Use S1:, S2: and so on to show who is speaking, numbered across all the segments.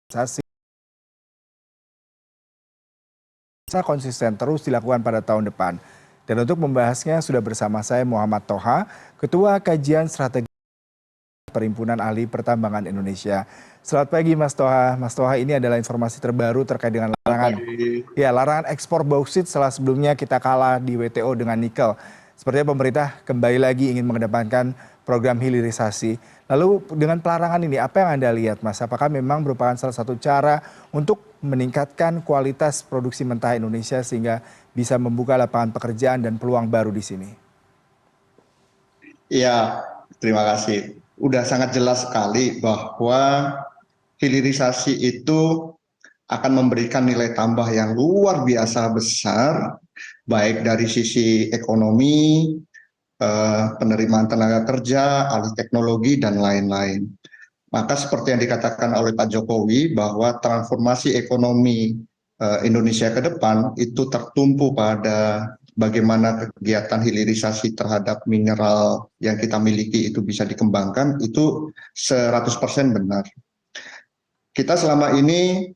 S1: Sasi konsisten terus dilakukan pada tahun depan. Dan untuk membahasnya sudah bersama saya Muhammad Toha, Ketua Kajian Strategi Perhimpunan Ahli Pertambangan Indonesia. Selamat pagi Mas Toha. Mas Toha, ini adalah informasi terbaru terkait dengan larangan.
S2: Pagi.
S1: Ya, larangan ekspor bauksit setelah sebelumnya kita kalah di WTO dengan nikel. Sepertinya pemerintah kembali lagi ingin mengedepankan program hilirisasi. Lalu dengan pelarangan ini, apa yang Anda lihat Mas? Apakah memang merupakan salah satu cara untuk meningkatkan kualitas produksi mentah Indonesia sehingga bisa membuka lapangan pekerjaan dan peluang baru di sini?
S2: Ya, terima kasih. Udah sangat jelas sekali bahwa hilirisasi itu akan memberikan nilai tambah yang luar biasa besar, baik dari sisi ekonomi, penerimaan tenaga kerja, alih teknologi, dan lain-lain. Maka seperti yang dikatakan oleh Pak Jokowi bahwa transformasi ekonomi Indonesia ke depan itu tertumpu pada bagaimana kegiatan hilirisasi terhadap mineral yang kita miliki itu bisa dikembangkan, itu 100% benar. Kita selama ini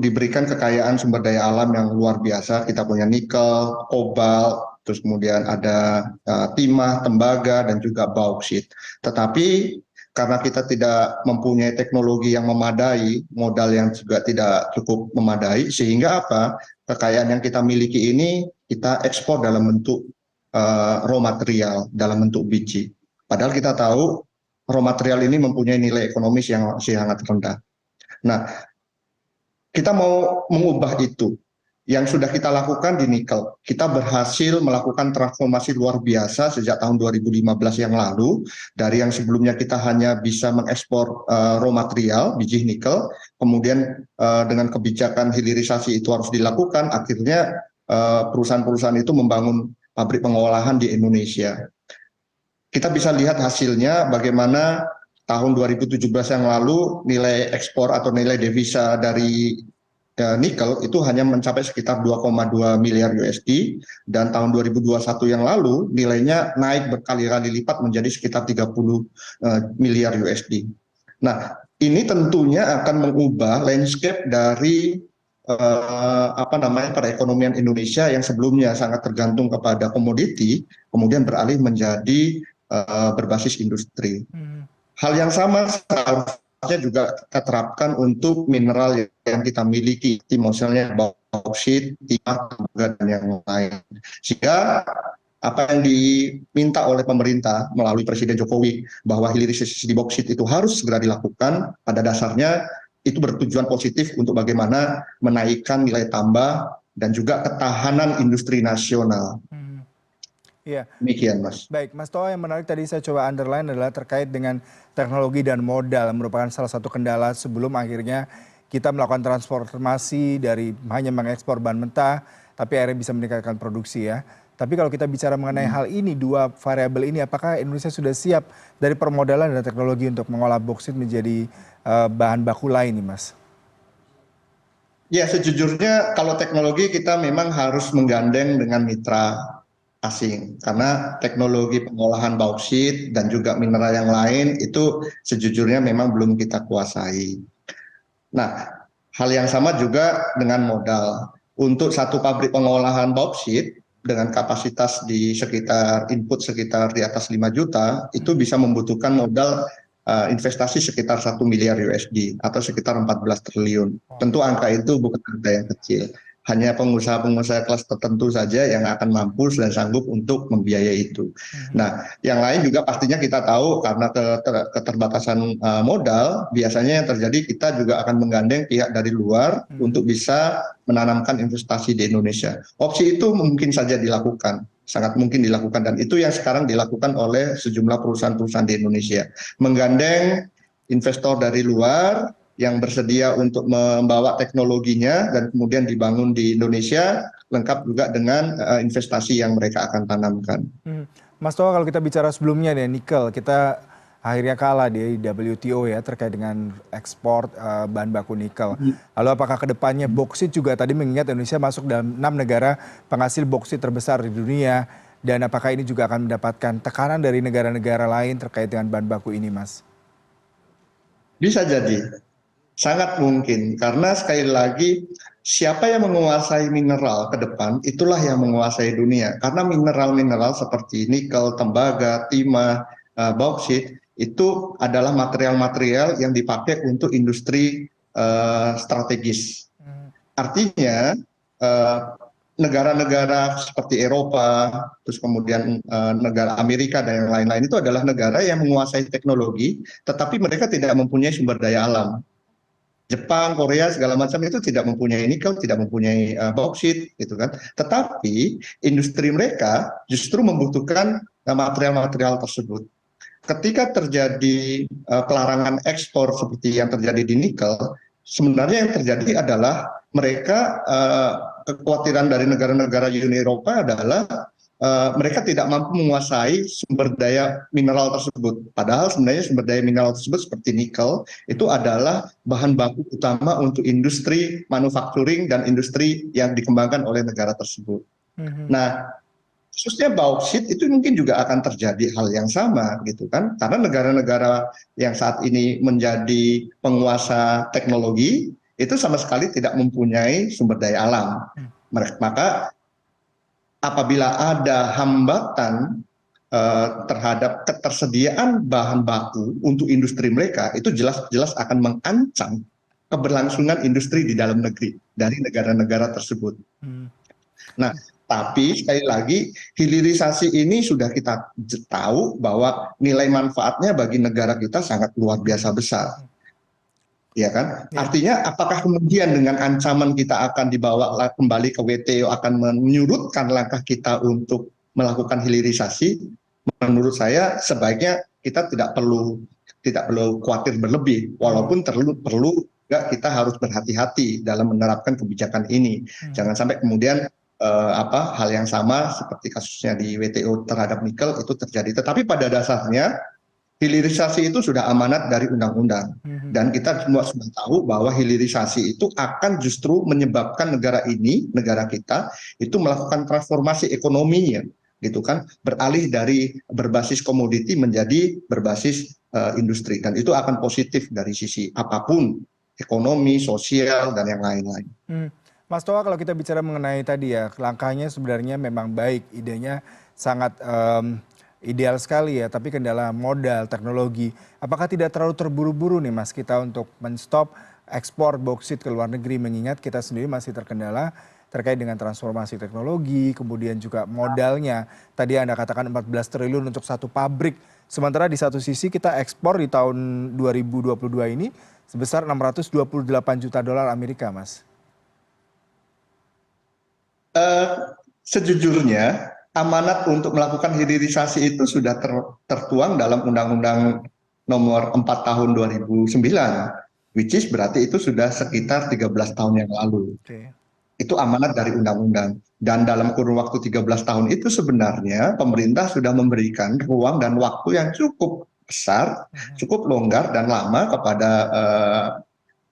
S2: diberikan kekayaan sumber daya alam yang luar biasa. Kita punya nikel, kobalt, terus kemudian ada timah, tembaga, dan juga bauksit. Tetapi karena kita tidak mempunyai teknologi yang memadai, modal yang juga tidak cukup memadai, sehingga apa? Kekayaan yang kita miliki ini kita ekspor dalam bentuk raw material, dalam bentuk biji. Padahal kita tahu raw material ini mempunyai nilai ekonomis yang sangat rendah. Nah, kita mau mengubah itu. Yang sudah kita lakukan di nikel, kita berhasil melakukan transformasi luar biasa sejak tahun 2015 yang lalu. Dari yang sebelumnya kita hanya bisa mengekspor raw material, biji nikel, kemudian dengan kebijakan hilirisasi itu harus dilakukan, akhirnya perusahaan-perusahaan itu membangun pabrik pengolahan di Indonesia. Kita bisa lihat hasilnya bagaimana tahun 2017 yang lalu nilai ekspor atau nilai devisa dari nikel itu hanya mencapai sekitar 2,2 miliar USD, dan tahun 2021 yang lalu nilainya naik berkali-kali lipat menjadi sekitar 30 miliar USD. Nah, ini tentunya akan mengubah landscape dari perekonomian Indonesia yang sebelumnya sangat tergantung kepada komoditi, kemudian beralih menjadi berbasis industri. Hal yang sama seharusnya juga kita terapkan untuk mineral yang kita miliki, misalnya bauksit, timah, dan yang lain. Sehingga apa yang diminta oleh pemerintah melalui Presiden Jokowi bahwa hilirisasi di bauksit itu harus segera dilakukan, pada dasarnya itu bertujuan positif untuk bagaimana menaikkan nilai tambah dan juga ketahanan industri nasional.
S1: Iya.
S2: Demikian, Mas.
S1: Baik, Mas Toha, yang menarik tadi saya coba underline adalah terkait dengan teknologi dan modal, merupakan salah satu kendala sebelum akhirnya kita melakukan transformasi dari hanya mengekspor bahan mentah, tapi akhirnya bisa meningkatkan produksi ya. Tapi kalau kita bicara mengenai hal ini, dua variabel ini, apakah Indonesia sudah siap dari permodalan dan teknologi untuk mengolah bauksit menjadi bahan baku lain nih, Mas?
S2: Ya, sejujurnya kalau teknologi kita memang harus menggandeng dengan mitra asing, karena teknologi pengolahan bauksit dan juga mineral yang lain itu sejujurnya memang belum kita kuasai. Nah, hal yang sama juga dengan modal. Untuk satu pabrik pengolahan bauksit dengan kapasitas di sekitar input sekitar di atas 5 juta, itu bisa membutuhkan modal investasi sekitar 1 miliar USD atau sekitar 14 triliun. Tentu angka itu bukan angka yang kecil. Hanya pengusaha-pengusaha kelas tertentu saja yang akan mampu dan sanggup untuk membiayai itu. Nah, yang lain juga pastinya kita tahu karena keterbatasan modal, biasanya yang terjadi kita juga akan menggandeng pihak dari luar untuk bisa menanamkan investasi di Indonesia. Opsi itu mungkin saja dilakukan, sangat mungkin dilakukan, dan itu yang sekarang dilakukan oleh sejumlah perusahaan-perusahaan di Indonesia. Menggandeng investor dari luar yang bersedia untuk membawa teknologinya dan kemudian dibangun di Indonesia, lengkap juga dengan investasi yang mereka akan tanamkan.
S1: Mas Toha, kalau kita bicara sebelumnya nih nikel, kita akhirnya kalah di WTO ya terkait dengan ekspor bahan baku nikel. Lalu apakah kedepannya bauksit juga, tadi mengingat Indonesia masuk dalam 6 negara penghasil bauksit terbesar di dunia, dan apakah ini juga akan mendapatkan tekanan dari negara-negara lain terkait dengan bahan baku ini, Mas?
S2: Bisa jadi. Sangat mungkin, karena sekali lagi siapa yang menguasai mineral ke depan, itulah yang menguasai dunia. Karena mineral-mineral seperti nikel, tembaga, timah, bauksit itu adalah material-material yang dipakai untuk industri strategis.
S1: Hmm.
S2: Artinya eh, negara-negara seperti Eropa, terus kemudian negara Amerika dan yang lain-lain itu adalah negara yang menguasai teknologi, tetapi mereka tidak mempunyai sumber daya alam. Jepang, Korea segala macam itu tidak mempunyai nikel, tidak mempunyai bauksit, gitu kan. Tetapi industri mereka justru membutuhkan material-material tersebut. Ketika terjadi pelarangan ekspor seperti yang terjadi di nikel, sebenarnya yang terjadi adalah mereka kekhawatiran dari negara-negara Uni Eropa adalah mereka tidak mampu menguasai sumber daya mineral tersebut. Padahal sebenarnya sumber daya mineral tersebut seperti nikel itu adalah bahan baku utama untuk industri manufacturing dan industri yang dikembangkan oleh negara tersebut.
S1: Mhm.
S2: Nah, khususnya bauksit itu mungkin juga akan terjadi hal yang sama gitu kan, karena negara-negara yang saat ini menjadi penguasa teknologi itu sama sekali tidak mempunyai sumber daya alam.
S1: Hmm.
S2: Maka apabila ada hambatan terhadap ketersediaan bahan baku untuk industri mereka, itu jelas-jelas akan mengancam keberlangsungan industri di dalam negeri dari negara-negara tersebut.
S1: Hmm.
S2: Nah, tapi sekali lagi hilirisasi ini sudah kita tahu bahwa nilai manfaatnya bagi negara kita sangat luar biasa besar. Ya kan?
S1: Ya.
S2: Artinya apakah kemudian dengan ancaman kita akan dibawa kembali ke WTO akan menyurutkan langkah kita untuk melakukan hilirisasi? Menurut saya sebaiknya kita tidak perlu khawatir berlebih,
S1: Hmm.
S2: walaupun perlu juga kita harus berhati-hati dalam menerapkan kebijakan ini.
S1: Mhm.
S2: Jangan sampai kemudian hal yang sama seperti kasusnya di WTO terhadap nikel itu terjadi. Tetapi pada dasarnya hilirisasi itu sudah amanat dari undang-undang.
S1: Mhm.
S2: Dan kita semua sudah tahu bahwa hilirisasi itu akan justru menyebabkan negara ini, negara kita, itu melakukan transformasi ekonominya, gitu kan, beralih dari berbasis komoditi menjadi berbasis industri. Dan itu akan positif dari sisi apapun, ekonomi, sosial, dan yang lain-lain.
S1: Hmm. Mas Toa, kalau kita bicara mengenai tadi ya, langkahnya sebenarnya memang baik, idenya sangat ideal sekali ya, tapi kendala modal, teknologi. Apakah tidak terlalu terburu-buru nih Mas kita untuk menstop ekspor bauksit ke luar negeri, mengingat kita sendiri masih terkendala terkait dengan transformasi teknologi, kemudian juga modalnya. Tadi Anda katakan 14 triliun untuk satu pabrik. Sementara di satu sisi kita ekspor di tahun 2022 ini sebesar 628 juta dolar Amerika, Mas.
S2: Eh, Sejujurnya amanat untuk melakukan hilirisasi itu sudah tertuang dalam Undang-Undang Nomor 4 Tahun 2009, which is berarti itu sudah sekitar 13 tahun yang lalu.
S1: Oke.
S2: Itu amanat dari undang-undang. Dan dalam kurun waktu 13 tahun itu sebenarnya pemerintah sudah memberikan ruang dan waktu yang cukup besar,
S1: Mhm.
S2: cukup longgar dan lama kepada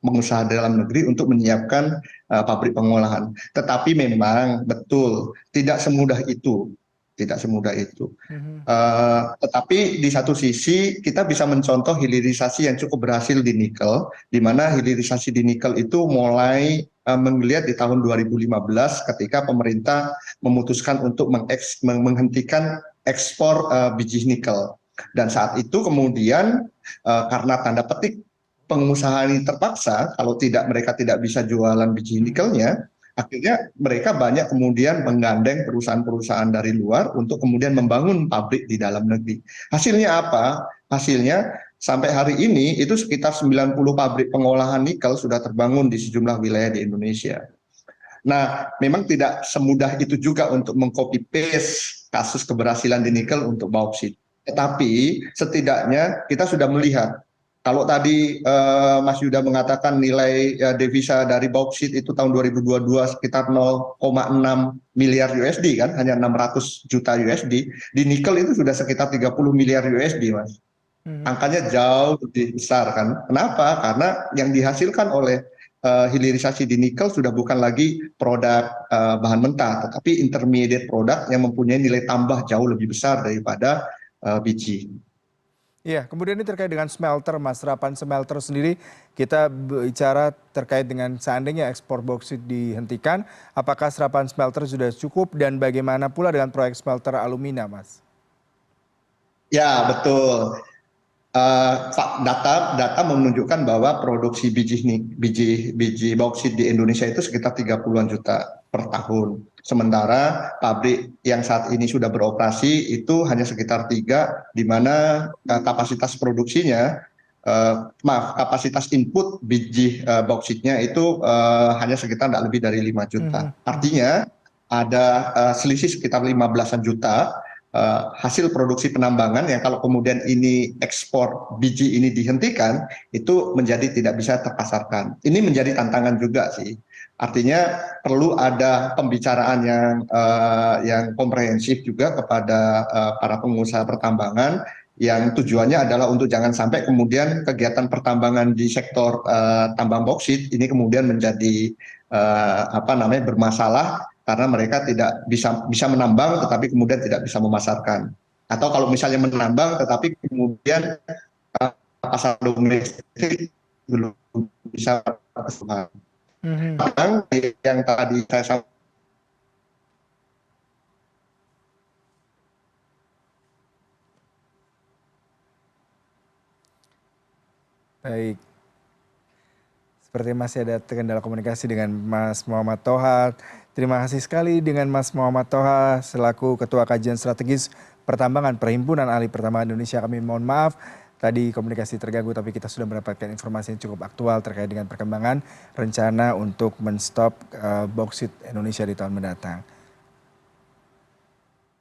S2: pengusaha dalam negeri untuk menyiapkan pabrik pengolahan. Tetapi memang betul tidak semudah itu, tidak semudah itu.
S1: Mhm.
S2: Tetapi di satu sisi kita bisa mencontoh hilirisasi yang cukup berhasil di nikel, di mana hilirisasi di nikel itu mulai menggeliat di tahun 2015 ketika pemerintah memutuskan untuk menghentikan ekspor biji nikel. Dan saat itu kemudian karena tanda petik pengusaha ini terpaksa, kalau tidak mereka tidak bisa jualan biji
S1: Mhm.
S2: nikelnya, akhirnya mereka banyak kemudian menggandeng perusahaan-perusahaan dari luar untuk kemudian membangun pabrik di dalam negeri. Hasilnya apa? Hasilnya sampai hari ini itu sekitar 90 pabrik pengolahan nikel sudah terbangun di sejumlah wilayah di Indonesia. Nah, memang tidak semudah itu juga untuk mengcopy paste kasus keberhasilan di
S1: Mhm.
S2: nikel untuk bauksit. Tetapi setidaknya kita sudah melihat kalau tadi Mas Yuda mengatakan nilai devisa dari bauksit itu tahun 2022 sekitar 0,6 miliar USD kan, hanya 600 juta USD. Di nikel itu sudah sekitar 30 miliar USD, Mas.
S1: Mhm.
S2: Angkanya jauh lebih besar kan. Kenapa? Karena yang dihasilkan oleh hilirisasi di nikel sudah bukan lagi produk bahan mentah, tetapi intermediate product yang mempunyai nilai tambah jauh lebih besar daripada biji.
S1: Iya, kemudian ini terkait dengan smelter, Mas. Serapan smelter sendiri, kita bicara terkait dengan seandainya ekspor boksit dihentikan, apakah serapan smelter sudah cukup dan bagaimana pula dengan proyek smelter alumina, Mas?
S2: Ya, betul. Data menunjukkan bahwa produksi biji bauksit di Indonesia itu sekitar 30-an juta per tahun. Sementara pabrik yang saat ini sudah beroperasi itu hanya sekitar 3, di mana kapasitas produksinya, kapasitas input biji bauksitnya itu hanya sekitar tidak lebih dari 5 juta.
S1: Mhm, mhm,
S2: Artinya ada selisih sekitar 15-an juta hasil produksi penambangan yang kalau kemudian ini ekspor biji ini dihentikan, itu menjadi tidak bisa terpasarkan. Ini menjadi tantangan juga sih. Artinya perlu ada pembicaraan yang komprehensif juga kepada para pengusaha pertambangan yang tujuannya adalah untuk jangan sampai kemudian kegiatan pertambangan di sektor tambang boksit ini kemudian menjadi bermasalah karena mereka tidak bisa menambang tetapi kemudian tidak bisa memasarkan, atau kalau misalnya menambang tetapi kemudian pasar domestik belum bisa.
S1: mhm.
S2: Yang tadi saya sampaikan,
S1: Baik, seperti masih ada kendala komunikasi dengan Mas Muhammad Toha. Terima kasih sekali dengan Mas Muhammad Toha selaku Ketua Kajian Strategis Pertambangan Perhimpunan Ahli Pertambangan Indonesia. Kami mohon maaf tadi komunikasi terganggu, tapi kita sudah mendapatkan informasi yang cukup aktual terkait dengan perkembangan rencana untuk menstop boksit Indonesia di tahun mendatang.